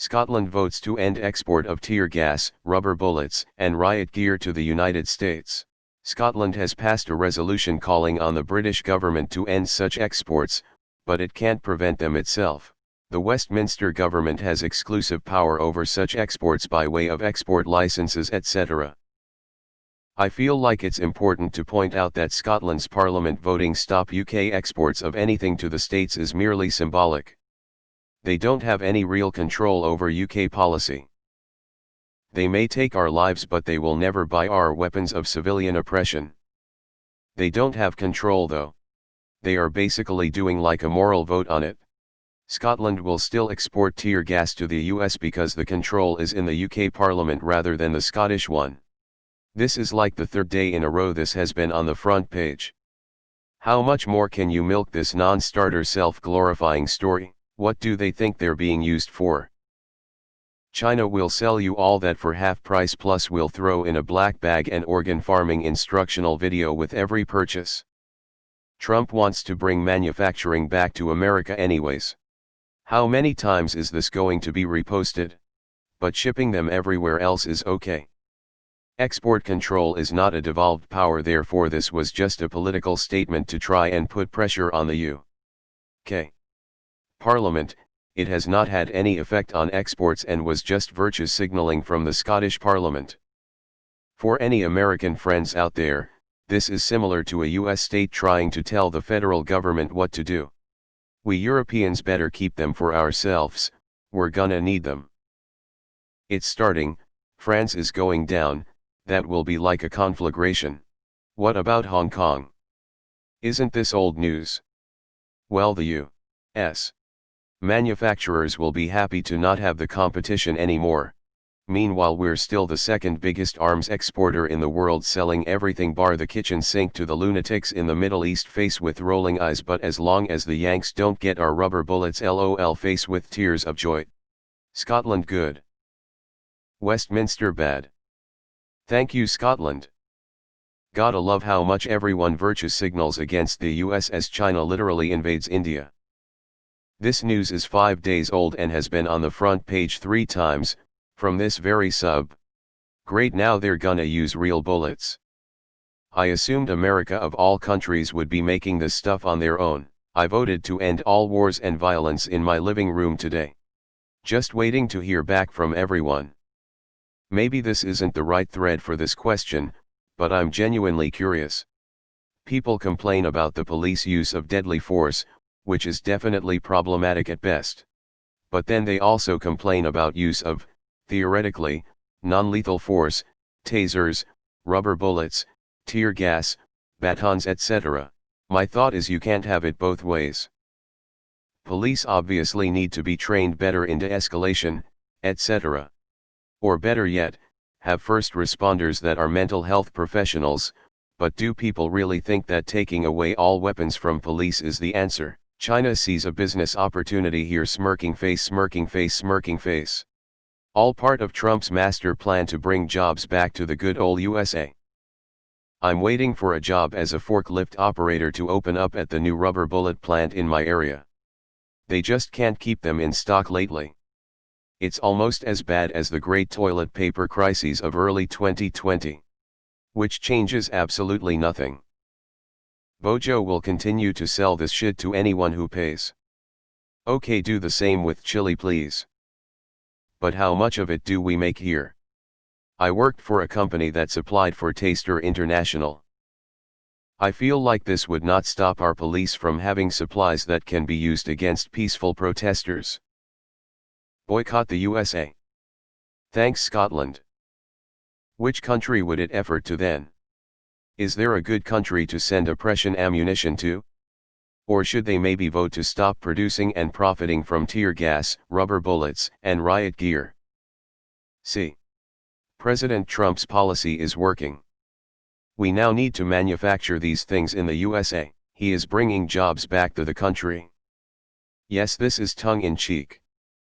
Scotland votes to end export of tear gas, rubber bullets, and riot gear to the United States. Scotland has passed a resolution calling on the British government to end such exports, but it can't prevent them itself. The Westminster government has exclusive power over such exports by way of export licenses, etc. I feel like it's important to point out that Scotland's Parliament voting stop UK exports of anything to the States is merely symbolic. They don't have any real control over UK policy. They may take our lives, but they will never buy our weapons of civilian oppression. They don't have control though. They are basically doing like a moral vote on it. Scotland will still export tear gas to the US because the control is in the UK Parliament rather than the Scottish one. This is like the third day in a row this has been on the front page. How much more can you milk this non-starter self-glorifying story? What do they think they're being used for? China will sell you all that for half price, plus will throw in a black bag and organ farming instructional video with every purchase. Trump wants to bring manufacturing back to America anyways. How many times is this going to be reposted? But shipping them everywhere else is okay. Export control is not a devolved power, therefore this was just a political statement to try and put pressure on the UK Parliament. It has not had any effect on exports and was just virtue signaling from the Scottish Parliament. For any American friends out there, this is similar to a US state trying to tell the federal government what to do. We Europeans better keep them for ourselves, we're gonna need them. It's starting, France is going down, that will be like a conflagration. What about Hong Kong? Isn't this old news? Well, the U.S. manufacturers will be happy to not have the competition anymore. Meanwhile, we're still the second biggest arms exporter in the world, selling everything bar the kitchen sink to the lunatics in the Middle East, face with rolling eyes. But as long as the Yanks don't get our rubber bullets, lol, face with tears of joy. Scotland good. Westminster bad. Thank you, Scotland. Gotta love how much everyone virtue signals against the US as China literally invades India. This news is 5 days old and has been on the front page 3 times, from this very sub. Great, now they're gonna use real bullets. I assumed America of all countries would be making this stuff on their own. I voted to end all wars and violence in my living room today. Just waiting to hear back from everyone. Maybe this isn't the right thread for this question, but I'm genuinely curious. People complain about the police use of deadly force, which is definitely problematic at best. But then they also complain about use of, theoretically, non-lethal force, tasers, rubber bullets, tear gas, batons, etc. My thought is you can't have it both ways. Police obviously need to be trained better in de-escalation, etc. Or better yet, have first responders that are mental health professionals. But do people really think that taking away all weapons from police is the answer? China sees a business opportunity here, smirking face, smirking face, smirking face. All part of Trump's master plan to bring jobs back to the good old USA. I'm waiting for a job as a forklift operator to open up at the new rubber bullet plant in my area. They just can't keep them in stock lately. It's almost as bad as the great toilet paper crises of early 2020. Which changes absolutely nothing. Bojo will continue to sell this shit to anyone who pays. Okay, do the same with chili please. But how much of it do we make here? I worked for a company that supplied for Taster International. I feel like this would not stop our police from having supplies that can be used against peaceful protesters. Boycott the USA. Thanks, Scotland. Which country would it effort to then? Is there a good country to send oppression ammunition to? Or should they maybe vote to stop producing and profiting from tear gas, rubber bullets, and riot gear? See. President Trump's policy is working. We now need to manufacture these things in the USA. He is bringing jobs back to the country. Yes, this is tongue-in-cheek.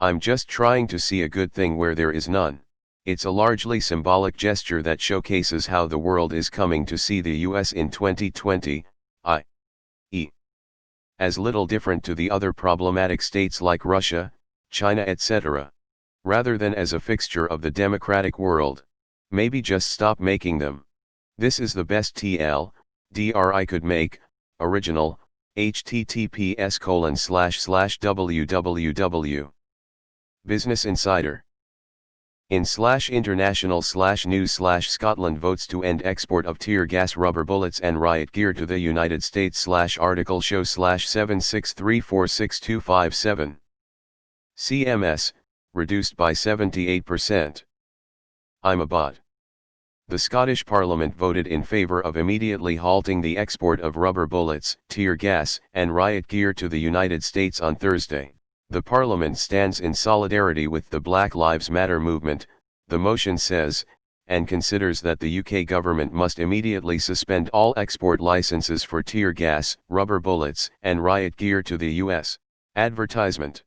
I'm just trying to see a good thing where there is none. It's a largely symbolic gesture that showcases how the world is coming to see the US in 2020, i.e. as little different to the other problematic states like Russia, China, etc. rather than as a fixture of the democratic world. Maybe just stop making them. This is the best TLDR I could make, original, https://www. Business Insider. In/international/news/Scotland votes to end export of tear gas, rubber bullets and riot gear to the United States/article show/763462557. CMS, reduced by 78%. I'm a bot. The Scottish Parliament voted in favour of immediately halting the export of rubber bullets, tear gas, and riot gear to the United States on Thursday. The Parliament stands in solidarity with the Black Lives Matter movement, the motion says, and considers that the UK government must immediately suspend all export licenses for tear gas, rubber bullets, and riot gear to the US. Advertisement.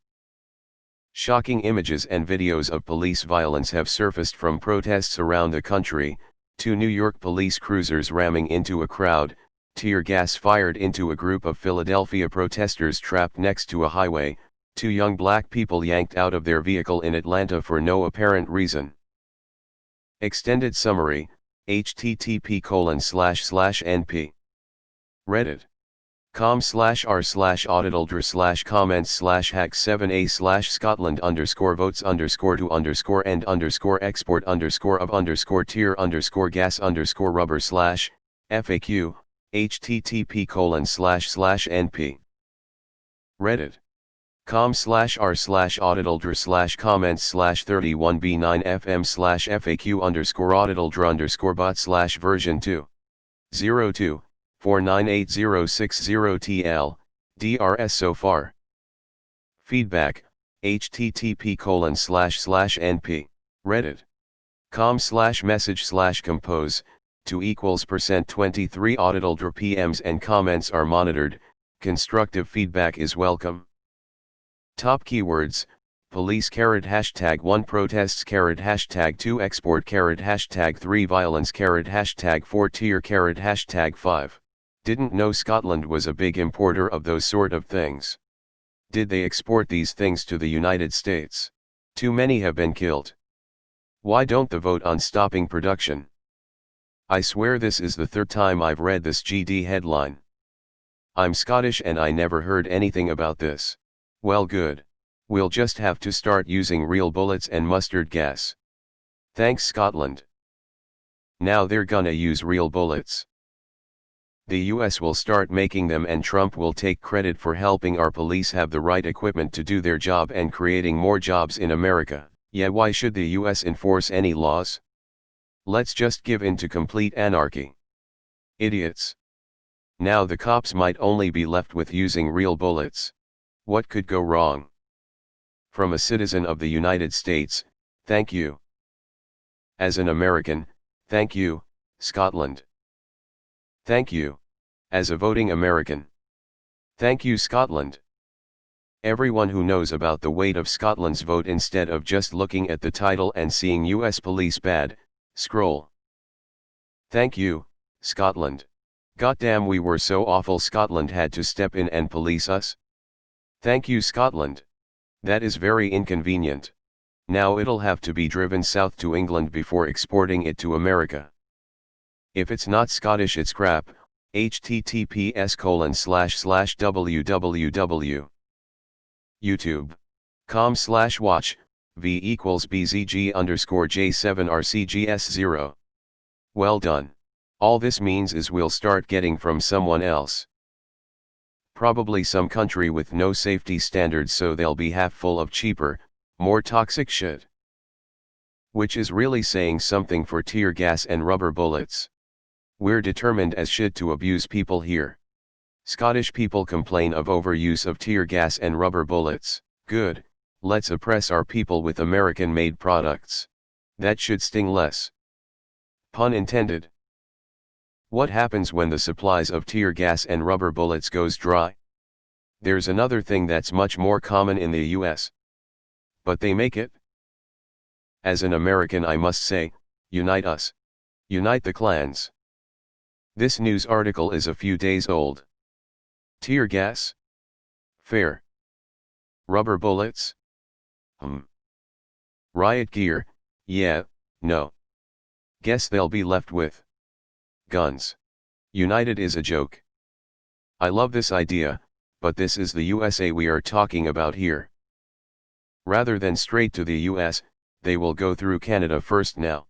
Shocking images and videos of police violence have surfaced from protests around the country. 2 New York police cruisers ramming into a crowd, tear gas fired into a group of Philadelphia protesters trapped next to a highway, 2 young black people yanked out of their vehicle in Atlanta for no apparent reason. Extended summary, http://np. Reddit. com/r/auditl/comments/hack7a/Scotland_votes_and_export_tear_gas_rubber/FAQ, http://np. Reddit. com/r/auditl/comments/31b9fm/FAQ_auditl_bot/version 2.02 498060 DRS so far. Feedback, http://np. Reddit. com/message/compose, 2 %23 auditl PMs and comments are monitored, constructive feedback is welcome. Top keywords, police #1 protests #2 export #3 violence #4 tear #5. Didn't know Scotland was a big importer of those sort of things. Did they export these things to the United States? Too many have been killed. Why don't they vote on stopping production? I swear this is the third time I've read this GD headline. I'm Scottish and I never heard anything about this. Well, good. We'll just have to start using real bullets and mustard gas. Thanks, Scotland. Now they're gonna use real bullets. The US will start making them and Trump will take credit for helping our police have the right equipment to do their job and creating more jobs in America. Yeah, why should the US enforce any laws? Let's just give in to complete anarchy. Idiots. Now the cops might only be left with using real bullets. What could go wrong? From a citizen of the United States, thank you. As an American, thank you, Scotland. Thank you. As a voting American. Thank you, Scotland. Everyone who knows about the weight of Scotland's vote instead of just looking at the title and seeing US police bad, scroll. Thank you, Scotland. Goddamn, we were so awful Scotland had to step in and police us. Thank you, Scotland. That is very inconvenient. Now it'll have to be driven south to England before exporting it to America. If it's not Scottish, it's crap. https://www. YouTube.com/watch, v=bzg_j7rcgs0. Well done. All this means is we'll start getting from someone else. Probably some country with no safety standards, so they'll be half full of cheaper, more toxic shit. Which is really saying something for tear gas and rubber bullets. We're determined as shit to abuse people here. Scottish people complain of overuse of tear gas and rubber bullets. Good, let's oppress our people with American-made products. That should sting less. Pun intended. What happens when the supplies of tear gas and rubber bullets goes dry? There's another thing that's much more common in the US. But they make it. As an American, I must say, unite us. Unite the clans. This news article is a few days old. Tear gas? Fair. Rubber bullets? Riot gear, yeah, no. Guess they'll be left with guns. United is a joke. I love this idea, but this is the USA we are talking about here. Rather than straight to the US, they will go through Canada first now.